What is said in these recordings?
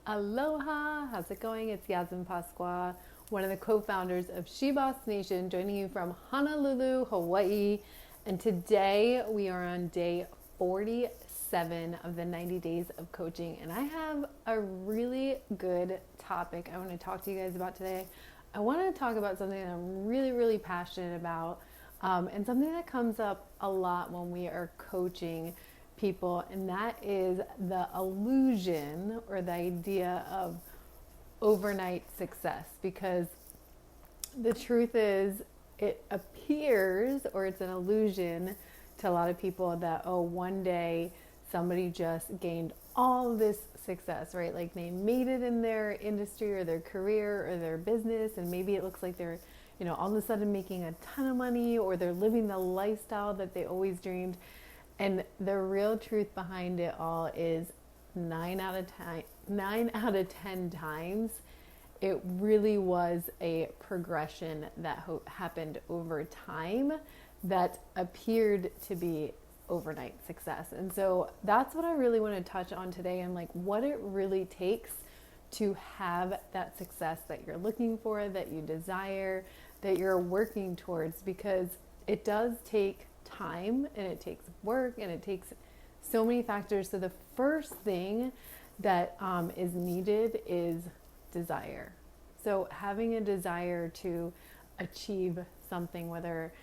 Aloha, how's it going? It's Yasmin Pasqua, one of the co-founders of SheBoss Nation, joining you from Honolulu, Hawaii. And today we are on day 47 of the 90 days of coaching. And I have a really good topic I want to talk to you guys about today. I want to talk about something that I'm really passionate about, and something that comes up a lot when we are coaching people, and that is the illusion or the idea of overnight success. Because the truth is, it appears, or it's an illusion to a lot of people, that one day somebody just gained all this success, right? Like they made it in their industry or their career or their business, and maybe it looks like they're all of a sudden making a ton of money, or they're living the lifestyle that they always dreamed. And the real truth behind it all is 9 out of 10 times, it really was a progression that happened over time that appeared to be overnight success. And so that's what I really want to touch on today, and like what it really takes to have that success that you're looking for, that you desire, that you're working towards, because it does take time and it takes work and it takes so many factors. So the first thing that is needed is desire. So having a desire to achieve something, whether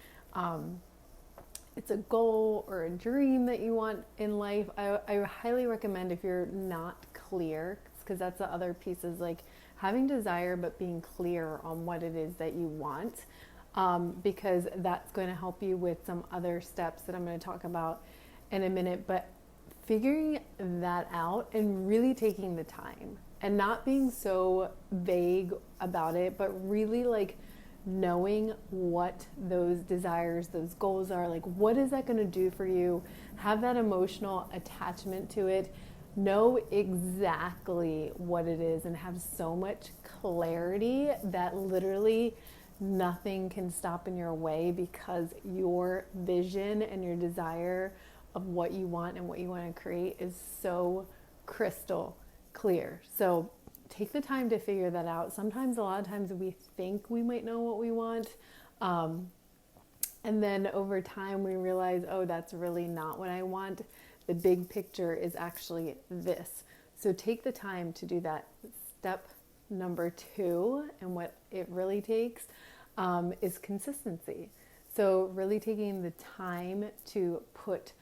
it's a goal or a dream that you want in life, I highly recommend, if you're not clear, because that's the other piece, is like having desire but being clear on what it is that you want. Because that's going to help you with some other steps that I'm going to talk about in a minute. But figuring that out and really taking the time and not being so vague about it, but really like knowing what those desires, those goals are, like what is that going to do for you? Have that emotional attachment to it. Know exactly what it is and have so much clarity that literally nothing can stop in your way, because your vision and your desire of what you want and what you want to create is so crystal clear. So take the time to figure that out. Sometimes, a lot of times, we think we might know what we want. And then over time we realize, that's really not what I want. The big picture is actually this. So take the time to do that. Step number 2, and what it really takes, is consistency. So really taking the time to put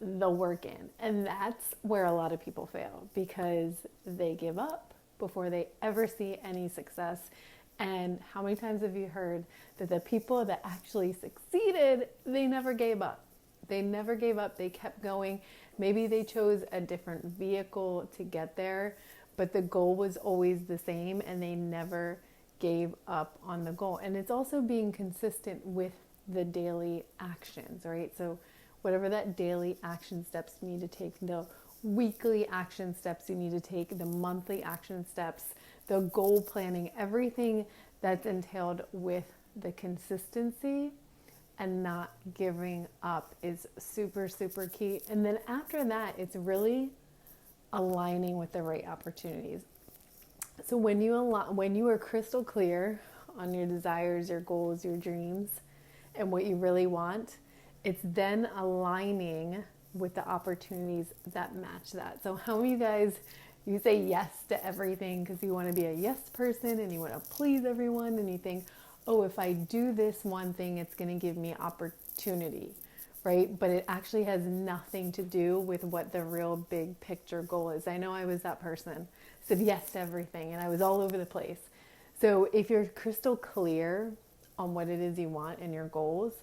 the work in. And that's where a lot of people fail, because they give up before they ever see any success. And how many times have you heard that the people that actually succeeded, they never gave up? They never gave up. They kept going. Maybe they chose a different vehicle to get there, but the goal was always the same, and they never gave up on the goal. And it's also being consistent with the daily actions, right? So whatever that daily action steps you need to take, the weekly action steps you need to take, the monthly action steps, the goal planning, everything that's entailed with the consistency and not giving up is super key. And then after that, it's really aligning with the right opportunities. So when you are crystal clear on your desires, your goals, your dreams, and what you really want, it's then aligning with the opportunities that match that. So how many of you guys, you say yes to everything because you want to be a yes person and you want to please everyone, and you think, if I do this one thing, it's going to give me opportunity, right? But it actually has nothing to do with what the real big picture goal is. I know I was that person, said yes to everything, and I was all over the place. So if you're crystal clear on what it is you want and your goals,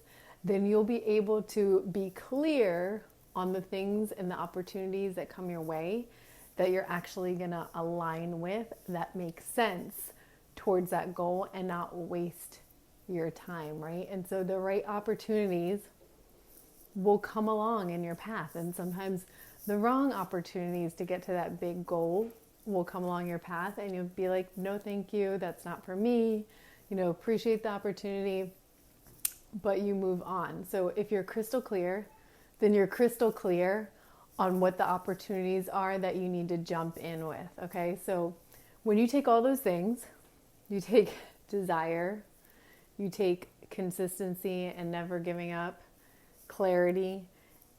then you'll be able to be clear on the things and the opportunities that come your way that you're actually going to align with, that make sense towards that goal, and not waste your time, right? And so the right opportunities will come along in your path, and sometimes the wrong opportunities to get to that big goal will come along your path, and you'll be like, no thank you, that's not for me, appreciate the opportunity, but you move on. So if you're crystal clear, then you're crystal clear on what the opportunities are that you need to jump in with. Okay, so when you take all those things, you take desire, you take consistency and never giving up, clarity,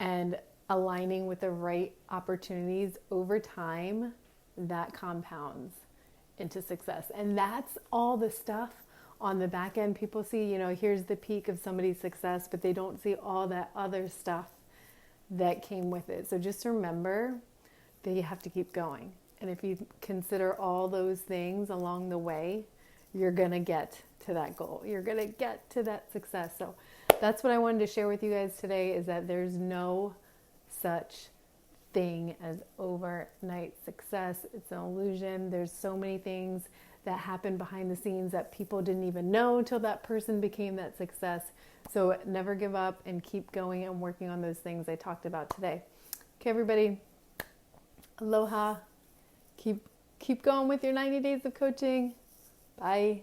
and aligning with the right opportunities over time, that compounds into success. And that's all the stuff on the back end. People see, here's the peak of somebody's success, but they don't see all that other stuff that came with it. So just remember that you have to keep going. And if you consider all those things along the way, you're going to get to that goal. You're going to get to that success. So that's what I wanted to share with you guys today, is that there's no such thing as overnight success. It's an illusion. There's so many things that happen behind the scenes that people didn't even know until that person became that success. So never give up and keep going and working on those things I talked about today. Okay, everybody. Aloha. Keep going with your 90 days of coaching. Bye.